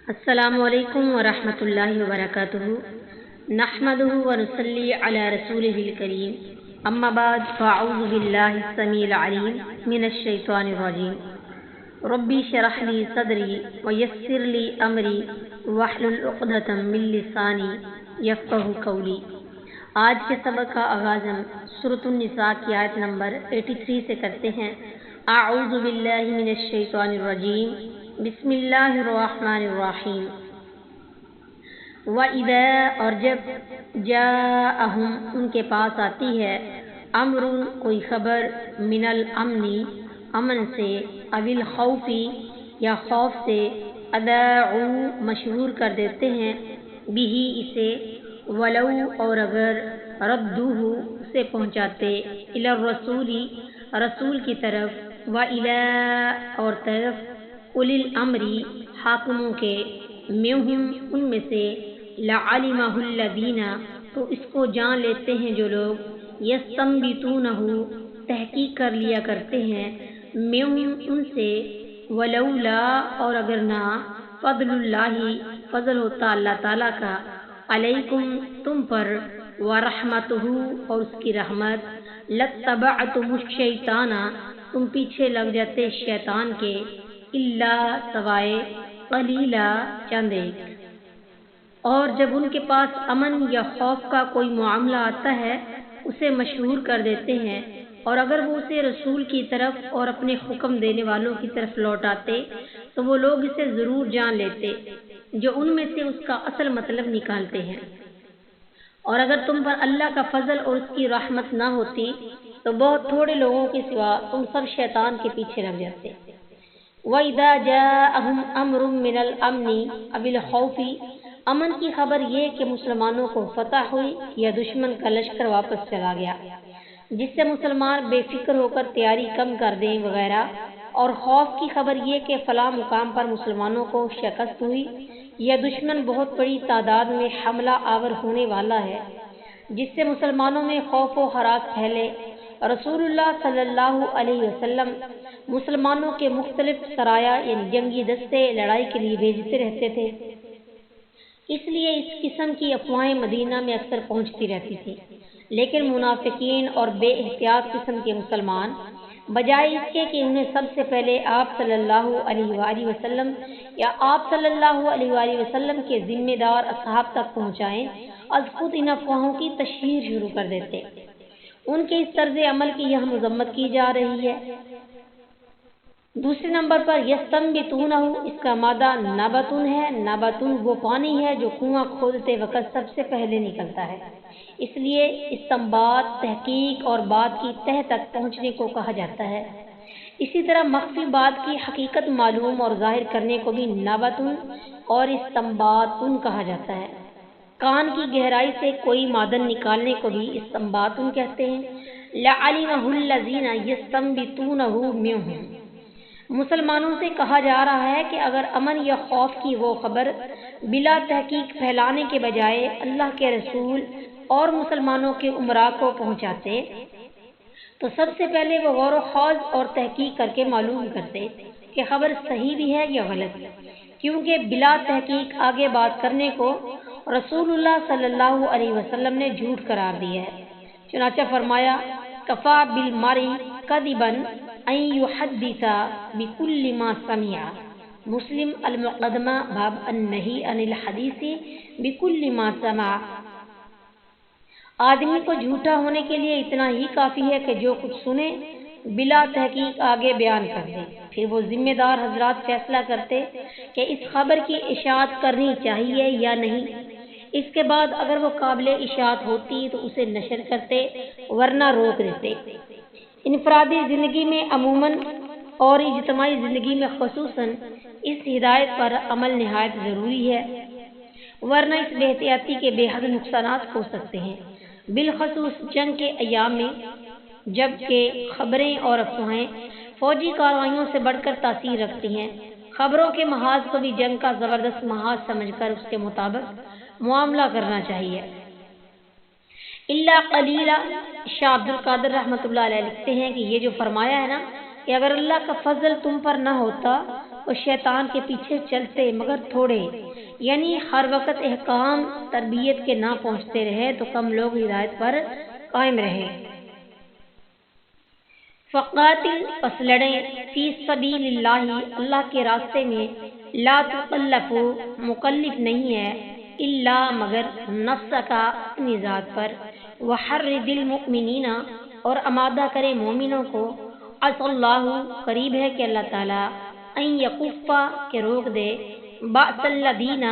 السلام علیکم ورحمۃ اللہ وبرکاتہ نحمده ونصلی علی رسوله الکریم اما بعد فاعوذ باللہ السمیع العلیم من الشیطان الرجیم ربی اشرح لی صدری ویسر لی امری واحلل عقدۃ من لسانی یفقهوا قولی۔ آج کے سبق کا آغاز ہم سورۃ النساء کی آیت نمبر 83 سے کرتے ہیں۔ اعوذ باللہ من الشیطان الرجیم بسم اللہ الرحمن الرحیم۔ وَإِذَا اور جب جاءہم ان کے پاس آتی ہے امر کوئی خبر من الامن امن سے او الخوف یا خوف سے اذاعوا مشہور کر دیتے ہیں بھی اسے ولو اور اگر ردوہ اسے پہنچاتے الی الرسول رسول کی طرف وَإِلَىٰ اور طرف اُولی الامر حاکموں کے منہم ان میں سے لعلمہ الذین تو اس کو جان لیتے ہیں جو لوگ یستنبطونہ تحقیق کر لیا کرتے ہیں منہم ان سے ولولا اور اگر نہ فضل اللہ فضل ہوتا اللہ تعالیٰ کا علیکم تم پر ورحمتہ اور اس کی رحمت لاتبعتم الشیطان تم پیچھے لگ جاتے شیطان کے الا سوائے قلیلا چند ایک۔ اور جب ان کے پاس امن یا خوف کا کوئی معاملہ آتا ہے اسے مشہور کر دیتے ہیں، اور اگر وہ اسے رسول کی طرف اور اپنے حکم دینے والوں کی طرف لوٹاتے تو وہ لوگ اسے ضرور جان لیتے جو ان میں سے اس کا اصل مطلب نکالتے ہیں۔ اور اگر تم پر اللہ کا فضل اور اس کی رحمت نہ ہوتی تو بہت تھوڑے لوگوں کے سوا تم سب شیطان کے پیچھے لگ جاتے۔ وَإِذَا جَاءَهُمْ أَمْرٌ مِّنَ الْأَمْنِ أَوِ الْخَوْفِ امن کی خبر یہ کہ مسلمانوں کو فتح ہوئی یا دشمن کا لشکر واپس چلا گیا جس سے مسلمان بے فکر ہو کر تیاری کم کر دیں وغیرہ، اور خوف کی خبر یہ کہ فلاں مقام پر مسلمانوں کو شکست ہوئی یا دشمن بہت بڑی تعداد میں حملہ آور ہونے والا ہے جس سے مسلمانوں میں خوف و ہراس پھیلے۔ رسول اللہ صلی اللہ علیہ وسلم مسلمانوں کے مختلف سرایا یعنی جنگی دستے لڑائی کے لیے بھیجتے رہتے تھے، اس لیے اس قسم کی افواہیں مدینہ میں اکثر پہنچتی رہتی تھیں، لیکن منافقین اور بے احتیاط قسم کے مسلمان بجائے اس کے کہ انہیں سب سے پہلے آپ صلی اللہ علیہ وآلہ وسلم یا آپ صلی اللہ علیہ وآلہ وسلم کے ذمہ دار اصحاب تک پہنچائیں، از خود ان افواہوں کی تشہیر شروع کر دیتے۔ ان کے اس طرز عمل کی یہاں مذمت کی جا رہی ہے۔ دوسرے نمبر پر یستنبطونہ اس کا مادہ نبتن ہے۔ نبتن وہ پانی ہے جو کنواں کھودتے وقت سب سے پہلے نکلتا ہے، اس لیے استنباط تحقیق اور بات کی تہ تک پہنچنے کو کہا جاتا ہے۔ اسی طرح مخفی بات کی حقیقت معلوم اور ظاہر کرنے کو بھی نبتن اور استنباطن کہا جاتا ہے۔ کان کی گہرائی سے کوئی معدن نکالنے کو بھی استنباطن کہتے ہیں۔ لعلمہ الذین یستنبطونہ منہم مسلمانوں سے کہا جا رہا ہے کہ اگر امن یا خوف کی وہ خبر بلا تحقیق پھیلانے کے بجائے اللہ کے رسول اور مسلمانوں کے امراء کو پہنچاتے تو سب سے پہلے وہ غور و خوض اور تحقیق کر کے معلوم کرتے کہ خبر صحیح بھی ہے یا غلط، کیونکہ بلا تحقیق آگے بات کرنے کو رسول اللہ صلی اللہ علیہ وسلم نے جھوٹ قرار دیا ہے۔ چنانچہ فرمایا کفا بالمرء کذبا ان یحدث بکل ما سمع، مسلم المقدمہ باب النہی عن الحدیث بکل ما سمع۔ آدمی کو جھوٹا ہونے کے لیے اتنا ہی کافی ہے کہ جو کچھ سنے بلا تحقیق آگے بیان کر دے، پھر وہ ذمہ دار حضرات فیصلہ کرتے کہ اس خبر کی اشاعت کرنی چاہیے یا نہیں۔ اس کے بعد اگر وہ قابل اشاعت ہوتی تو اسے نشر کرتے ورنہ روک دیتے۔ انفرادی زندگی میں عموماً اور اجتماعی زندگی میں خصوصاً اس ہدایت پر عمل نہایت ضروری ہے، ورنہ اس بے احتیاطی کے بے حد نقصانات ہو سکتے ہیں، بالخصوص جنگ کے ایام میں، جبکہ خبریں اور افواہیں فوجی کارروائیوں سے بڑھ کر تاثیر رکھتی ہیں۔ خبروں کے محاذ کو بھی جنگ کا زبردست محاذ سمجھ کر اس کے مطابق معاملہ کرنا چاہیے۔ اللہ قلیلا شاہ عبد القادر رحمۃ اللہ علیہ لکھتے ہیں کہ یہ جو فرمایا ہے نا کہ اگر اللہ کا فضل تم پر نہ ہوتا اور شیطان کے پیچھے چلتے مگر تھوڑے، یعنی ہر وقت احکام تربیت کے نہ پہنچتے رہے تو کم لوگ ہدایت پر قائم رہے۔ فقاتل پس لڑیں، فی سبیل اللہ اللہ کے راستے میں، لا تکلف مکلف نہیں ہے، الا مگر نفس کا اپنی ذات پر، وحرد المؤمنین اور آمادہ کرے مومنوں کو، عسى اللہ قریب ہے کہ اللہ تعالیٰ، ان یکفا کہ روک دے، بأس الذین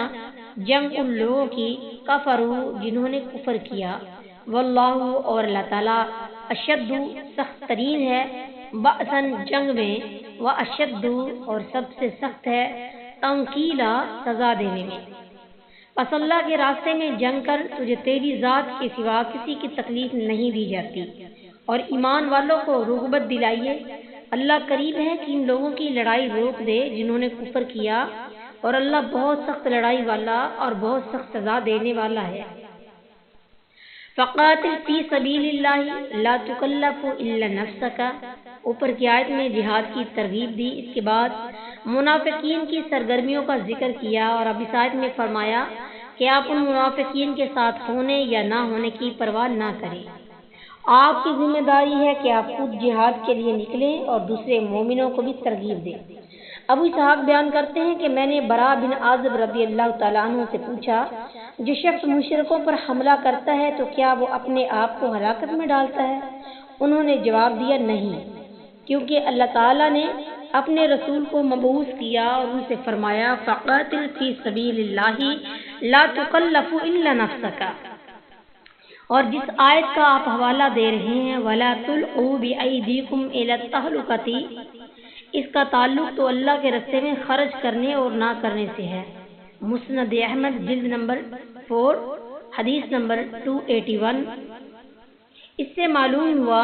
جنگ ان لوگوں کی، کفروا جنہوں نے کفر کیا، واللہ اور اللہ تعالیٰ، اشد سخت ترین ہے، بأسن جنگ میں، واشد اور سب سے سخت ہے، تنکیلا سزا دینے میں۔ پس اللہ کے راستے میں جنگ کر، تجھے تیری ذات کے سوا کسی کی تکلیف نہیں دی جاتی، اور ایمان والوں کو رغبت دلائیے، اللہ قریب ہے کہ ان لوگوں کی لڑائی روک دے جنہوں نے کفر کیا، اور اللہ بہت سخت لڑائی والا اور بہت سخت سزا دینے والا ہے۔ فقاتل فی سبیل اللہ لا تکلف الا نفسک، اوپر کی آیت میں جہاد کی ترغیب دی، اس کے بعد منافقین کی سرگرمیوں کا ذکر کیا، اور اب اس آیت میں فرمایا کہ آپ ان منافقین کے ساتھ ہونے یا نہ ہونے کی پرواہ نہ کریں، آپ کی ذمہ داری ہے کہ آپ خود جہاد کے لیے نکلیں اور دوسرے مومنوں کو بھی ترغیب دیں۔ ابو اسحاق بیان کرتے ہیں کہ میں نے براء بن عازب رضی اللہ تعالیٰ عنہ سے پوچھا، جو شخص مشرکوں پر حملہ کرتا ہے تو کیا وہ اپنے آپ کو ہلاکت میں ڈالتا ہے؟ انہوں نے جواب دیا، نہیں، کیونکہ اللہ تعالیٰ نے اپنے رسول کو مبعوث کیا اور ان سے فرمایا، فقاتل فی سبیل اللہ لا تکلف الا نفسک، اور جس آیت کا آپ حوالہ دے رہے ہیں، ولا تلقوا بایدیکم الی التہلکۃ، اس کا تعلق تو اللہ کے راستے میں خرچ کرنے اور نہ کرنے سے ہے۔ مسند احمد جلد نمبر 4 حدیث نمبر 281۔ اس سے معلوم ہوا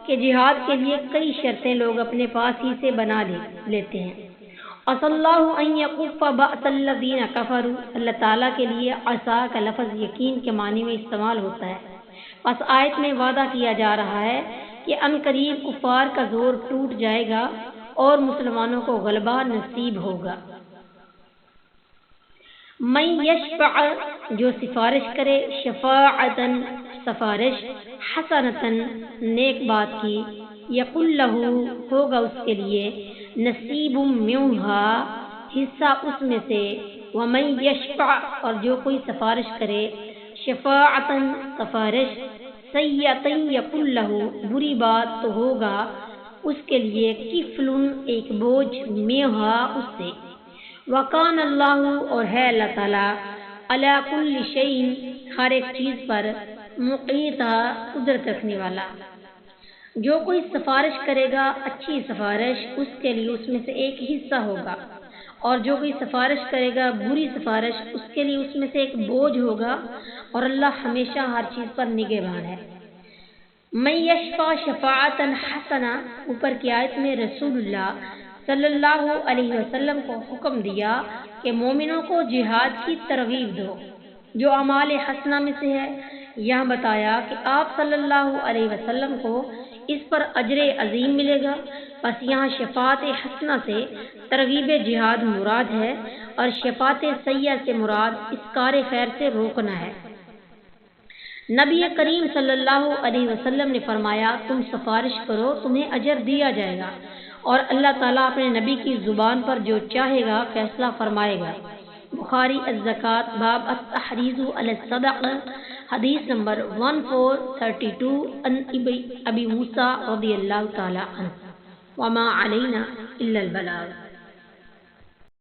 کہ جہاد کے لیے کئی شرطیں لوگ اپنے پاس ہی سے بنا لیتے ہیں۔ عسى اللہ ان یکف بأس الذین کفروا، اللہ تعالیٰ کے لیے عسیٰ کا لفظ یقین کے معنی میں استعمال ہوتا ہے، پس آیت میں وعدہ کیا جا رہا ہے کہ ان قریب کفار کا زور ٹوٹ جائے گا اور مسلمانوں کو غلبہ نصیب ہوگا۔ من یشفع جو سفارش کرے، شفاعتن سفارش، حسنتن نیک بات کی، یقل لہ ہوگا اس کے لیے، نصیب منہا حصہ اس میں سے، ومن یشفع اور جو کوئی سفارش کرے، شفاعتن سفارش، سیئتن یقل لہ بری بات تو ہوگا اس کے لیے، کفل ایک بوجھ، منہا اس سے، وکان اللہ اور ہے اللہ تعالیٰ، علی کل شیء ہر ایک چیز پر، مقیتا قدرت رکھنے والا۔ جو کوئی سفارش کرے گا اچھی سفارش، اس کے لیے اس میں سے ایک حصہ ہوگا، اور جو کوئی سفارش کرے گا بری سفارش، اس کے لیے اس میں سے ایک بوجھ ہوگا، اور اللہ ہمیشہ ہر چیز پر نگہبان ہے۔ من یشفع شفاعتا حسنہ، اوپر کی آیت میں رسول اللہ صلی اللہ علیہ وسلم کو حکم دیا کہ مومنوں کو جہاد کی ترغیب دو، جو اعمال حسنہ میں سے ہے۔ یہاں بتایا کہ آپ صلی اللہ علیہ وسلم کو اس پر اجر عظیم ملے گا، بس یہاں شفاعت حسنہ سے ترغیب جہاد مراد ہے، اور شفاعت سیئہ سے مراد اسکار خیر سے روکنا ہے۔ نبی کریم صلی اللہ علیہ وسلم نے فرمایا، تم سفارش کرو تمہیں اجر دیا جائے گا، اور اللہ تعالیٰ اپنے نبی کی زبان پر جو چاہے گا فیصلہ فرمائے گا۔ بخاری الزکوٰۃ باب التحریض علی الصدقہ حدیث نمبر 1432 عن ابی موسیٰ رضی اللہ تعالی عنہ، وما علینا الا البلاغ۔